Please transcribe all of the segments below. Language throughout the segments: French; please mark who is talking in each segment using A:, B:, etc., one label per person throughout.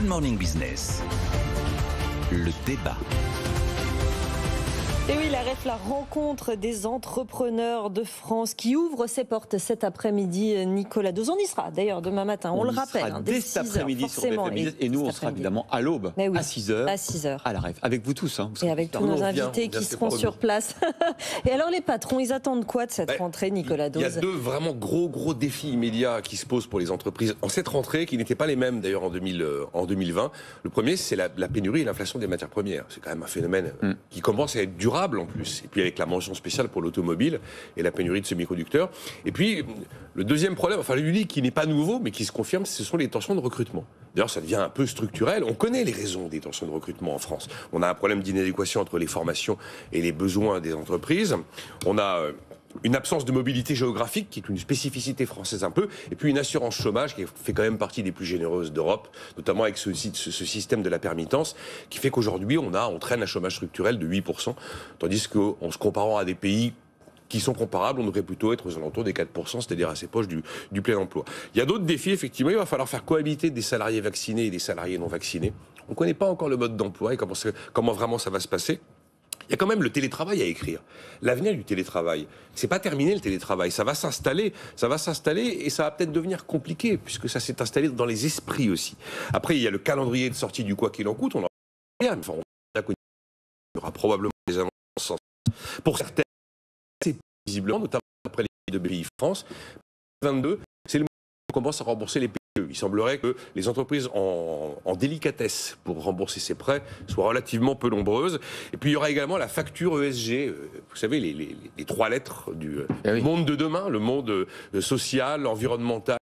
A: Morning Business, le débat.
B: Et oui, la rencontre des entrepreneurs de France qui ouvre ses portes cet après-midi, Nicolas Dose. On y sera d'ailleurs demain matin, on le rappelle.
C: Dès cet après-midi sur BFM Business. Et nous, on sera évidemment à l'aube,
B: oui,
C: à 6h.
B: À 6h.
C: À la rêve. Avec vous tous.
B: Et avec tous nos invités qui seront sur place. Et alors, les patrons, ils attendent quoi de cette rentrée, Nicolas Dose?
D: Il y a deux vraiment gros défis immédiats qui se posent pour les entreprises en cette rentrée, qui n'étaient pas les mêmes d'ailleurs en 2020. Le premier, c'est la pénurie et l'inflation des matières premières. C'est quand même un phénomène qui commence à être durable en plus. Et puis avec la mention spéciale pour l'automobile et la pénurie de semi-conducteurs. Et puis le deuxième problème, enfin l'unique qui n'est pas nouveau mais qui se confirme, ce sont les tensions de recrutement. D'ailleurs ça devient un peu structurel. On connaît les raisons des tensions de recrutement en France. On a un problème d'inadéquation entre les formations et les besoins des entreprises. On a une absence de mobilité géographique qui est une spécificité française un peu, et puis une assurance chômage qui fait quand même partie des plus généreuses d'Europe, notamment avec ce système de la permittence, qui fait qu'aujourd'hui on traîne un chômage structurel de 8%, tandis qu'en se comparant à des pays qui sont comparables, on devrait plutôt être aux alentours des 4%, c'est-à-dire assez proche du plein emploi. Il y a d'autres défis, effectivement, il va falloir faire cohabiter des salariés vaccinés et des salariés non vaccinés. On ne connaît pas encore le mode d'emploi et comment vraiment ça va se passer. Il y a quand même le télétravail à écrire. L'avenir du télétravail, c'est pas terminé le télétravail, ça va s'installer et ça va peut-être devenir compliqué puisque ça s'est installé dans les esprits aussi. Après, il y a le calendrier de sortie du quoi qu'il en coûte, on aura probablement des annonces pour certaines, c'est visiblement, notamment après les de BPI France, 22, c'est le moment où on commence à rembourser les PGE. Il semblerait que les entreprises en délicatesse pour rembourser ces prêts soient relativement peu nombreuses. Et puis il y aura également la facture ESG. Vous savez, les trois lettres du monde de demain, le monde social, environnemental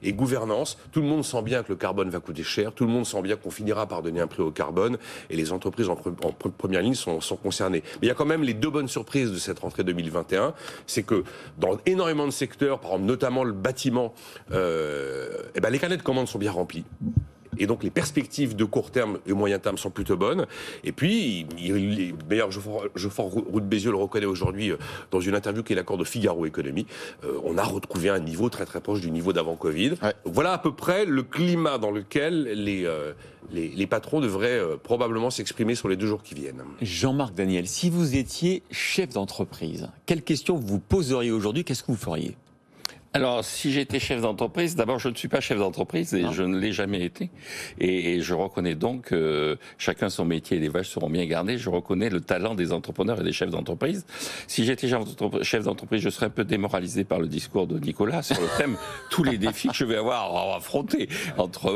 D: et gouvernance. Tout le monde sent bien que le carbone va coûter cher, tout le monde sent bien qu'on finira par donner un prix au carbone, et les entreprises en première ligne sont concernées. Mais il y a quand même les deux bonnes surprises de cette rentrée 2021, c'est que dans énormément de secteurs, par exemple notamment le bâtiment, les carnets de commandes sont bien remplis. Et donc les perspectives de court terme et moyen terme sont plutôt bonnes. Et puis, d'ailleurs, Geoffroy Roux de Bézieux le reconnaît aujourd'hui dans une interview qui est l'accord de Figaro Économie. On a retrouvé un niveau très très proche du niveau d'avant Covid. Ouais. Donc voilà à peu près le climat dans lequel les patrons devraient probablement s'exprimer sur les 2 jours qui viennent.
C: Jean-Marc Daniel, si vous étiez chef d'entreprise, quelle question vous poseriez aujourd'hui? Qu'est-ce que vous feriez?
E: Alors, si j'étais chef d'entreprise, d'abord, je ne suis pas chef d'entreprise et je ne l'ai jamais été. Et je reconnais donc chacun son métier et les vaches seront bien gardées. Je reconnais le talent des entrepreneurs et des chefs d'entreprise. Si j'étais chef d'entreprise, je serais un peu démoralisé par le discours de Nicolas sur le thème tous les défis que je vais avoir à affronter entre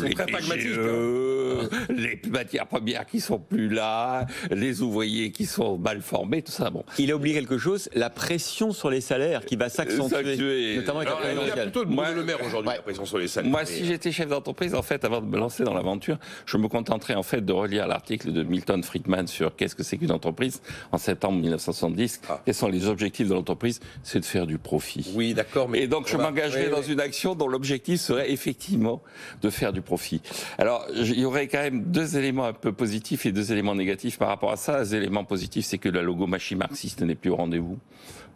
E: les PGE, les matières premières qui sont plus là, les ouvriers qui sont mal formés, tout ça. Bon.
C: Il a oublié quelque chose, la pression sur les salaires qui va s'accentuer. Notamment avec
D: il y a plutôt le maire aujourd'hui, la pression sur les salaires.
E: Moi, si j'étais chef d'entreprise, en fait, avant de me lancer dans l'aventure, je me contenterais en fait de relire l'article de Milton Friedman sur qu'est-ce que c'est qu'une entreprise en septembre 1970. Quels sont les objectifs de l'entreprise? C'est de faire du profit.
D: Oui, d'accord.
E: Et donc, je m'engagerais dans une action dont l'objectif serait effectivement de faire du profit. Alors, il y aurait quand même 2 éléments un peu positifs et 2 éléments négatifs par rapport à ça. Les éléments positifs, c'est que la logomachie marxiste n'est plus au rendez-vous.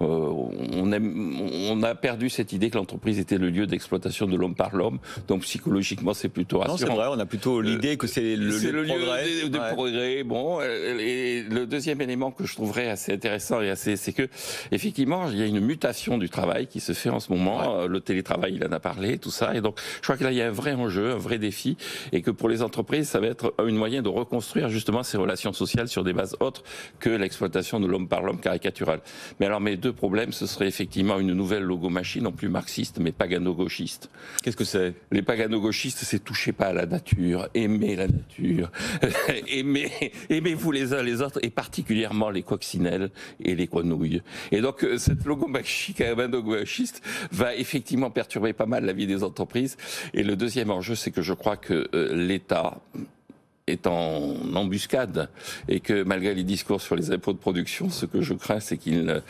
E: On a perdu cette idée que l'entreprise était le lieu d'exploitation de l'homme par l'homme, donc psychologiquement c'est plutôt rassurant.
C: Non, c'est vrai, on a plutôt l'idée que c'est le lieu
E: de progrès. Bon, et le deuxième élément que je trouverais assez intéressant c'est que effectivement il y a une mutation du travail qui se fait en ce moment. Le télétravail, il en a parlé, tout ça, et donc je crois que là il y a un vrai enjeu, un vrai défi, et que pour les entreprises ça va être une moyen de reconstruire justement ces relations sociales sur des bases autres que l'exploitation de l'homme par l'homme caricaturale. Mais alors mes 2 problèmes, ce serait effectivement une nouvelle logomachie, non plus marxiste, mais pagano-gauchiste.
C: Qu'est-ce que c'est?
E: Les pagano-gauchistes, c'est touchez pas à la nature, aimez la nature, aimez-vous les uns les autres, et particulièrement les coccinelles et les grenouilles. Et donc, cette logomachie pagano-gauchiste va effectivement perturber pas mal la vie des entreprises. Et le deuxième enjeu, c'est que je crois que l'État est en embuscade et que malgré les discours sur les impôts de production, ce que je crains, c'est qu'il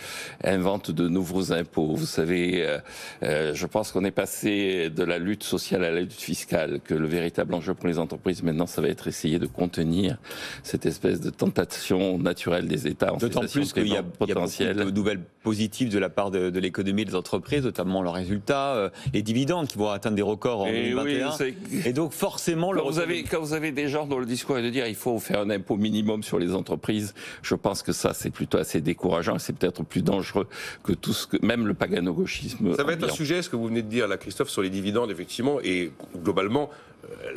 E: invente de nouveaux impôts. Vous savez, je pense qu'on est passé de la lutte sociale à la lutte fiscale, que le véritable enjeu pour les entreprises maintenant, ça va être essayer de contenir cette espèce de tentation naturelle des États.
C: D'autant plus qu'il y a beaucoup de nouvelles positives de la part de l'économie des entreprises, notamment leurs résultats, les dividendes qui vont atteindre des records en 2021.
E: Oui,
C: et donc forcément...
E: Quand vous avez des gens dont le discours est de dire il faut faire un impôt minimum sur les entreprises, je pense que ça c'est plutôt assez décourageant et c'est peut-être plus dangereux que tout ce que... même le pagano-gauchisme.
D: Ça va être un sujet, ce que vous venez de dire là, Christophe, sur les dividendes, effectivement, et globalement,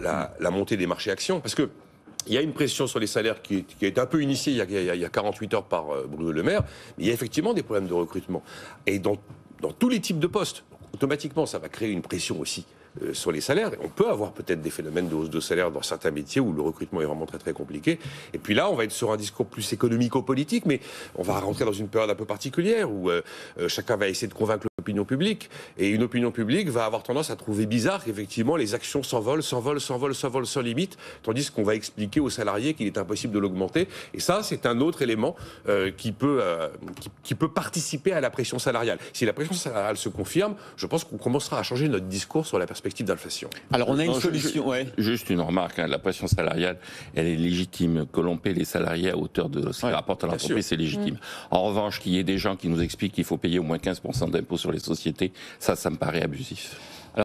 D: la montée des marchés actions, parce que il y a une pression sur les salaires qui a été un peu initiée il y a 48 heures par Bruno Le Maire, mais il y a effectivement des problèmes de recrutement. Et dans tous les types de postes, automatiquement, ça va créer une pression aussi sur les salaires. On peut avoir peut-être des phénomènes de hausse de salaire dans certains métiers où le recrutement est vraiment très très compliqué. Et puis là, on va être sur un discours plus économico-politique, mais on va rentrer dans une période un peu particulière où chacun va essayer de convaincre l'opinion publique. Et une opinion publique va avoir tendance à trouver bizarre qu'effectivement les actions s'envolent sans limite, tandis qu'on va expliquer aux salariés qu'il est impossible de l'augmenter. Et ça, c'est un autre élément qui peut participer à la pression salariale. Si la pression salariale se confirme, je pense qu'on commencera à changer notre discours sur la perspective d'inflation.
C: Alors on a une solution.
E: Juste une remarque, la pression salariale, elle est légitime. Que l'on paie les salariés à hauteur de ce qu'ils rapportent à l'entreprise, c'est légitime. En revanche, qu'il y ait des gens qui nous expliquent qu'il faut payer au moins 15% d'impôts sur les sociétés, ça me paraît abusif.